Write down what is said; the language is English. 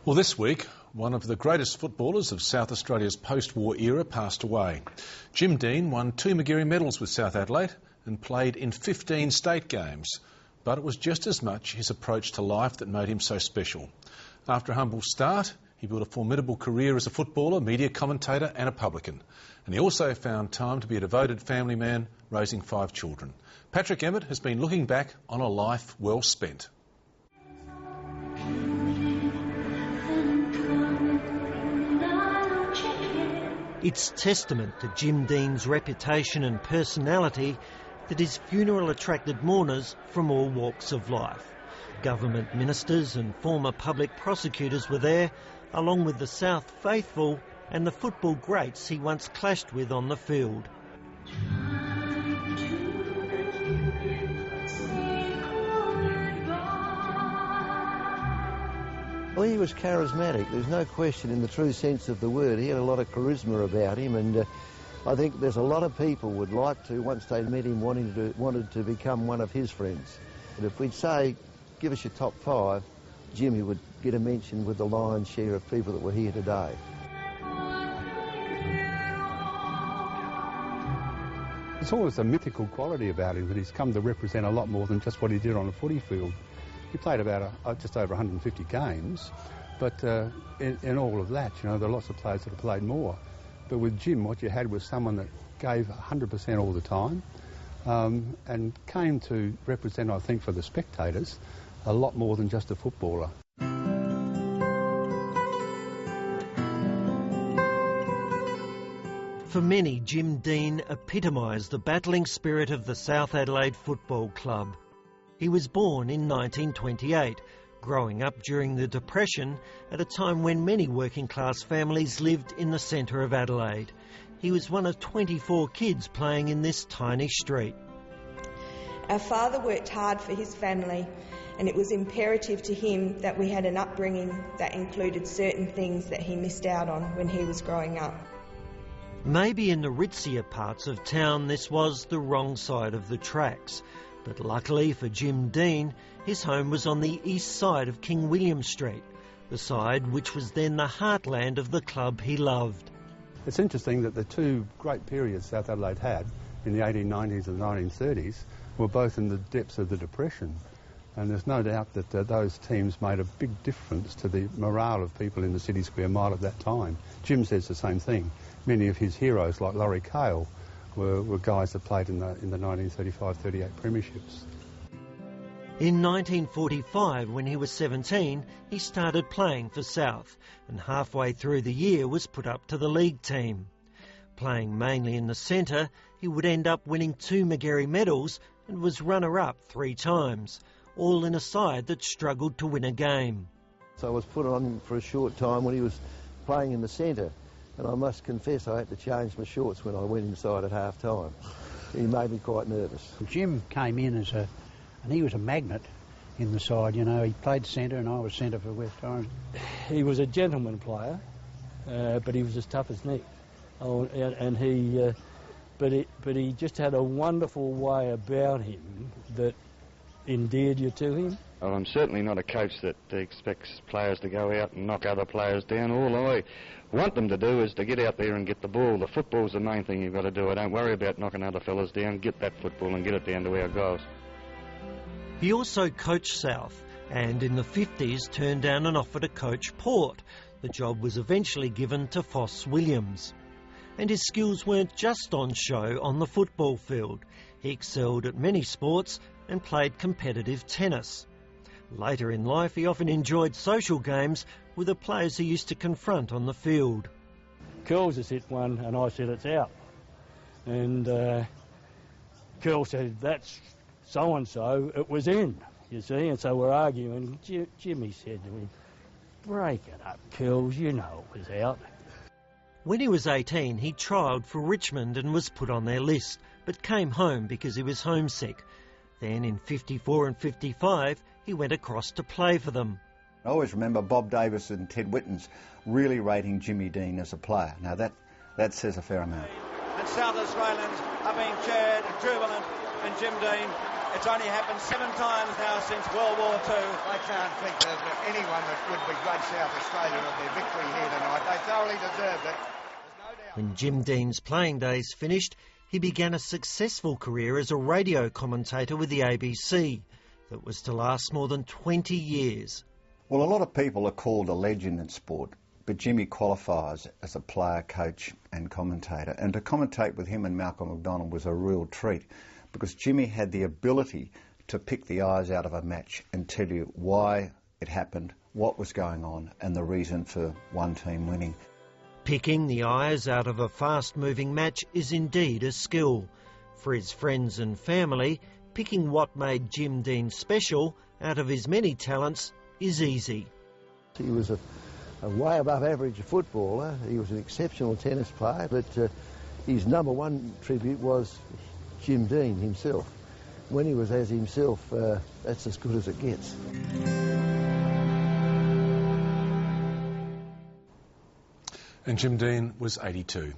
Well, this week, one of the greatest footballers of South Australia's post-war era passed away. Jim Deane won 2 Magarey medals with South Adelaide and played in 15 state games. But it was just as much his approach to life that made him so special. After a humble start, he built a formidable career as a footballer, media commentator and a publican. And he also found time to be a devoted family man, raising 5 children. Patrick Emmett has been looking back on a life well spent. It's testament to Jim Deane's reputation and personality that his funeral attracted mourners from all walks of life. Government ministers and former public prosecutors were there, along with the South faithful and the football greats he once clashed with on the field. Well, he was charismatic, there's no question in the true sense of the word. He had a lot of charisma about him, and I think there's a lot of people would like to, once they met him, wanted to become one of his friends. But if we'd say, give us your top 5, Jimmy would get a mention with the lion's share of people that were here today. There's always a mythical quality about him that he's come to represent a lot more than just what he did on a footy field. He played about just over 150 games, but in all of that, you know, there are lots of players that have played more. But with Jim, what you had was someone that gave 100% all the time and came to represent, I think, for the spectators, a lot more than just a footballer. For many, Jim Deane epitomised the battling spirit of the South Adelaide Football Club. He was born in 1928, growing up during the Depression at a time when many working-class families lived in the centre of Adelaide. He was one of 24 kids playing in this tiny street. Our father worked hard for his family, and it was imperative to him that we had an upbringing that included certain things that he missed out on when he was growing up. Maybe in the ritzier parts of town this was the wrong side of the tracks. But luckily for Jim Deane, his home was on the east side of King William Street, the side which was then the heartland of the club he loved. It's interesting that the 2 great periods South Adelaide had, in the 1890s and 1930s, were both in the depths of the Depression. And there's no doubt that those teams made a big difference to the morale of people in the City Square Mile at that time. Jim says the same thing. Many of his heroes, like Laurie Cale, were guys that played in the 1935-38 premierships. In 1945, when he was 17, he started playing for South, and halfway through the year was put up to the league team. Playing mainly in the centre, he would end up winning 2 Magarey medals and was runner-up 3 times, all in a side that struggled to win a game. So I was put on for a short time when he was playing in the centre. And I must confess I had to change my shorts when I went inside at half-time. He made me quite nervous. Jim came in and he was a magnet in the side, you know. He played centre and I was centre for West Torrens. He was a gentleman player, but he was as tough as Nick. And he just had a wonderful way about him that endeared you to him. Well, I'm certainly not a coach that expects players to go out and knock other players down. All I want them to do is to get out there and get the ball. The football's the main thing you've got to do. I don't worry about knocking other fellas down. Get that football and get it down to our goals. He also coached South, and in the 50s turned down an offer to coach Port. The job was eventually given to Foss Williams. And his skills weren't just on show on the football field. He excelled at many sports and played competitive tennis. Later in life, he often enjoyed social games with the players he used to confront on the field. Curls has hit one and I said it's out. And Curl said, that's so-and-so, it was in, you see. And so we're arguing. Jimmy said to me, break it up, Curls, you know it was out. When he was 18, he trialled for Richmond and was put on their list, but came home because he was homesick. Then in 54 and 55, he went across to play for them. I always remember Bob Davis and Ted Whitten's really rating Jimmy Deane as a player. Now that says a fair amount. And South Australians are being cheered, jubilant, happen, Jim Deane. It's only happened 7 times now since World War II. I can't think there's anyone that would begrudge South Australia of their victory here tonight. They thoroughly deserved it. When Jim Deane's playing days finished, he began a successful career as a radio commentator with the ABC that was to last more than 20 years. Well, a lot of people are called a legend in sport, but Jimmy qualifies as a player, coach and commentator. And to commentate with him and Malcolm McDonald was a real treat, because Jimmy had the ability to pick the eyes out of a match and tell you why it happened, what was going on, and the reason for one team winning. Picking the eyes out of a fast-moving match is indeed a skill. For his friends and family, picking what made Jim Deane special out of his many talents is easy. He was a way above average footballer. He was an exceptional tennis player, but his number one tribute was Jim Deane himself. When he was as himself, that's as good as it gets. And Jim Deane was 82.